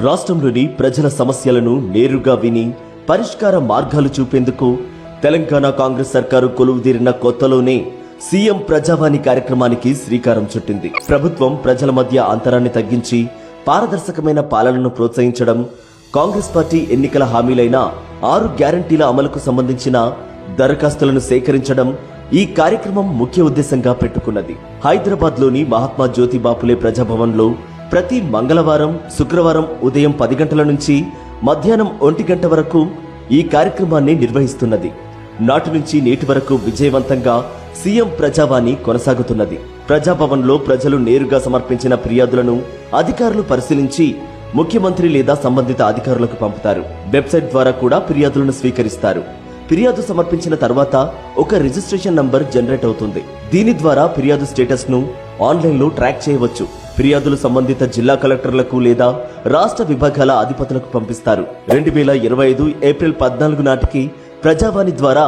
రాష్ట్రంలోని ప్రజల సమస్యలను నేరుగా విని పరిష్కార మార్గాలు చూపేందుకు తెలంగాణ కాంగ్రెస్ సర్కారు కొలువుదీరిన కొత్తలోనే సీఎం ప్రజావాణి కార్యక్రమానికి శ్రీకారం చుట్టింది. ప్రభుత్వం ప్రజల మధ్య అంతరాన్ని తగ్గించి పారదర్శకమైన పాలనను ప్రోత్సహించడం, కాంగ్రెస్ పార్టీ ఎన్నికల హామీలైన 6 గ్యారంటీల అమలుకు సంబంధించిన దరఖాస్తులను సేకరించడం ఈ కార్యక్రమం ముఖ్య ఉద్దేశంగా పెట్టుకున్నది. హైదరాబాద్ లోని మహాత్మా జ్యోతిబాపులే ప్రజాభవన్లో ప్రతి మంగళవారం, శుక్రవారం ఉదయం 10 గంటల నుంచి మధ్యాహ్నం 1 గంట వరకు ఈ కార్యక్రమాన్ని నిర్వహిస్తున్నది. నాటి నుంచి నేటి వరకు విజయవంతంగా సీఎం ప్రజావాణి కొనసాగుతున్నది. ప్రజాభవన్లో ప్రజలు నేరుగా సమర్పించిన ఫిర్యాదులను అధికారులు పరిశీలించి ముఖ్యమంత్రి లేదా సంబంధిత అధికారులకు పంపుతారు. వెబ్సైట్ ద్వారా కూడా ఫిర్యాదులను స్వీకరిస్తారు. ఫిర్యాదు సమర్పించిన తర్వాత ఒక రిజిస్ట్రేషన్ నంబర్ జనరేట్ అవుతుంది. దీని ద్వారా ఫిర్యాదు స్టేటస్ ను ఆన్లైన్ లో ట్రాక్ చేయవచ్చు. ఫిర్యాదులు సంబంధిత జిల్లా కలెక్టర్లకు లేదా రాష్ట్ర విభాగాల అధిపతులకు పంపిస్తారు. 2025 ఏప్రిల్ 14 నాటికి ప్రజావాణి ద్వారా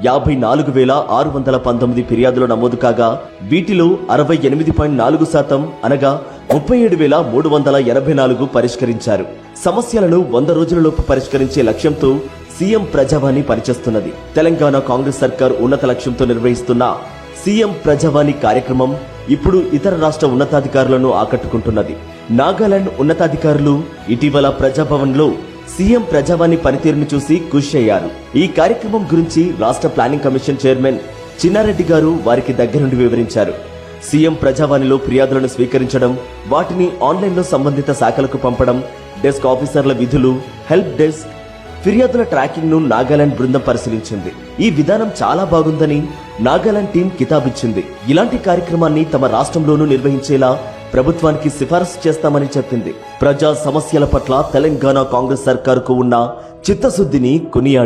54,619 ఫిర్యాదులు నమోదు కాగా వీటిలో 68.4% అనగా 37,384 పరిష్కరించారు. సమస్యలను 100 రోజులలోపు పరిష్కరించే లక్ష్యంతో సీఎం ప్రజావాణి పనిచేస్తున్నది. తెలంగాణ కాంగ్రెస్ సర్కార్ ఉన్నత లక్ష్యంతో నిర్వహిస్తున్న సీఎం ప్రజావాణి కార్యక్రమం ఇప్పుడు ఇతర రాష్ట్ర ఉన్నతాధికారులను ఆకట్టుకుంటున్నది. నాగాలాండ్ ఉన్నతాధికారులు ఇటీవల ప్రజాభవన్లో సీఎం ప్రజావాణి పనితీరును చూసి ఖుషి అయ్యారు. ఈ కార్యక్రమం గురించి రాష్ట్ర ప్లానింగ్ కమిషన్ చైర్మన్ చిన్నారెడ్డి గారు వారికి దగ్గరుండి వివరించారు. సీఎం ప్రజావాణిలో ఫిర్యాదులను స్వీకరించడం, వాటిని ఆన్లైన్లో సంబంధిత శాఖలకు పంపడం, డెస్క్ ఆఫీసర్ల విధులు, హెల్ప్ డెస్క్, ఫిర్యాదుల ట్రాకింగ్ ను నాగాలాండ్ బృందం పరిశీలించింది. ఈ విధానం చాలా బాగుందని నాగాలాండ్ టీం కితాబిచ్చింది. ఇలాంటి కార్యక్రమాన్ని తమ రాష్ట్రంలోనూ నిర్వహించేలా ప్రభుత్వానికి సిఫారసు చేస్తామని చెప్పింది. ప్రజా సమస్యల పట్ల తెలంగాణ కాంగ్రెస్ సర్కారుకు ఉన్న చిత్తశుద్ధిని కొనియాడింది.